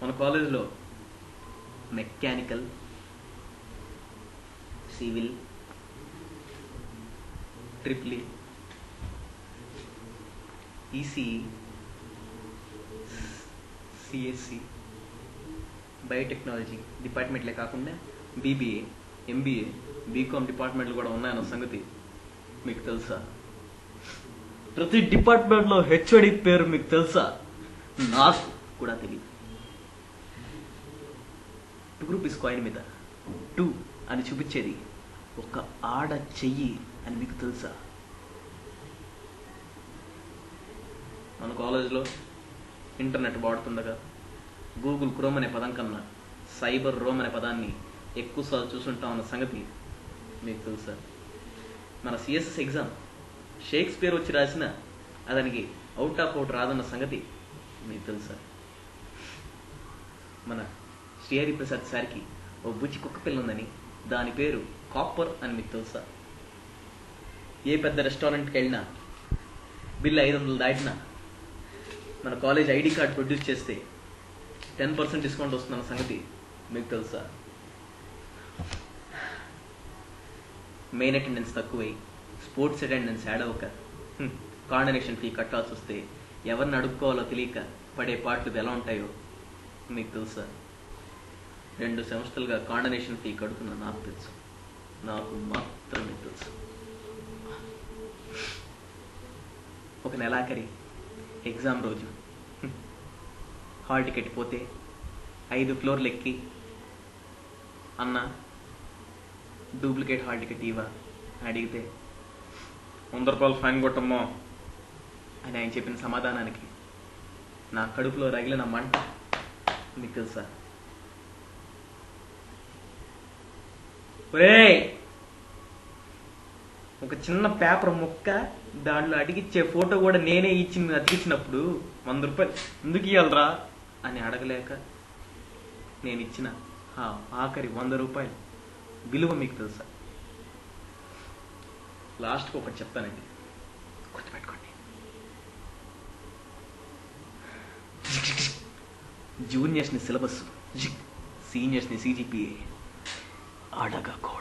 మన కాలేజీలో mechanical, civil, triple ECE, CSC, biotechnology డిపార్ట్మెంట్లే కాకుండా బీబీఏ, ఎంబీఏ, బీకామ్ డిపార్ట్మెంట్లు కూడా ఉన్నాయన్న సంగతి మీకు తెలుసా? ప్రతి డిపార్ట్మెంట్లో హెచ్ఓడి పేరు మీకు తెలుసా? నాకు కూడా తెలియదు. 2 రూపీస్ కాయిన్ మీద 2 అని చూపించేది ఒక ఆడ చెయ్యి అని మీకు తెలుసా? మన కాలేజీలో ఇంటర్నెట్ వాడుతుండగా గూగుల్ క్రోమ్ అనే పదం కన్నా సైబర్ రోమ్ అనే పదాన్ని ఎక్కువసార్లు చూసుంటాం అన్న సంగతి మీకు తెలుసా? మన సిఎస్ఎస్ ఎగ్జామ్ షేక్స్పియర్ వచ్చి రాసిన అతనికి అవుట్ ఆఫ్ అవుట్ రాదన్న సంగతి మీకు తెలుసా? మన శ్రీహరి ప్రసాద్ సార్కి ఓ బుచ్చి కుక్క పిల్ల ఉందని దాని పేరు కాపర్ అని మీకు తెలుసా? ఏ పెద్ద రెస్టారెంట్కి వెళ్ళినా బిల్లు 500 దాటినా మన కాలేజ్ ఐడి కార్డ్ ప్రొడ్యూస్ చేస్తే 10% డిస్కౌంట్ వస్తుందన్న సంగతి మీకు తెలుసా? మెయిన్ అటెండెన్స్ తక్కువై స్పోర్ట్స్ అటెండెన్స్ యాడ్ అవ్వక కాండొనేషన్ ఫీ కట్టాల్సి వస్తే ఎవరిని అడుక్కోవాలో తెలియక పడే పాటలు ఎలా ఉంటాయో మీకు తెలుసా? 2 సెమిస్టర్లుగా కాండొనేషన్ ఫీ కడుతున్న నాకు తెలుసు. నాకు మాత్రమే తెలుసు. ఒక నెలాఖరి ఎగ్జామ్ రోజు హాల్ టికెట్ పోతే 5 ఫ్లోర్లు ఎక్కి అన్న డూప్లికేట్ హాల్ టికెట్ ఇవా అడిగితే 100 రూపాయలు ఫైన్ కొట్టమ్మా అని ఆయన చెప్పిన సమాధానానికి నా కడుపులో రగిలిన మంట మీకు తెలుసా? ఒక చిన్న పేపర్ ముక్క దాంట్లో అడిగిచ్చే ఫోటో కూడా నేనే ఇచ్చింది అతికిచ్చినప్పుడు 100 రూపాయలు ఎందుకు ఇవ్వాలరా అని అడగలేక నేను ఇచ్చిన ఆఖరి 100 రూపాయలు విలువ మీకు తెలుసా? లాస్ట్కి ఒకటి చెప్తానండి, గుర్తుపెట్టుకోండి. జూనియర్స్ని సిలబస్, సీనియర్స్ని సిజిపిఏ అడగకూడదు.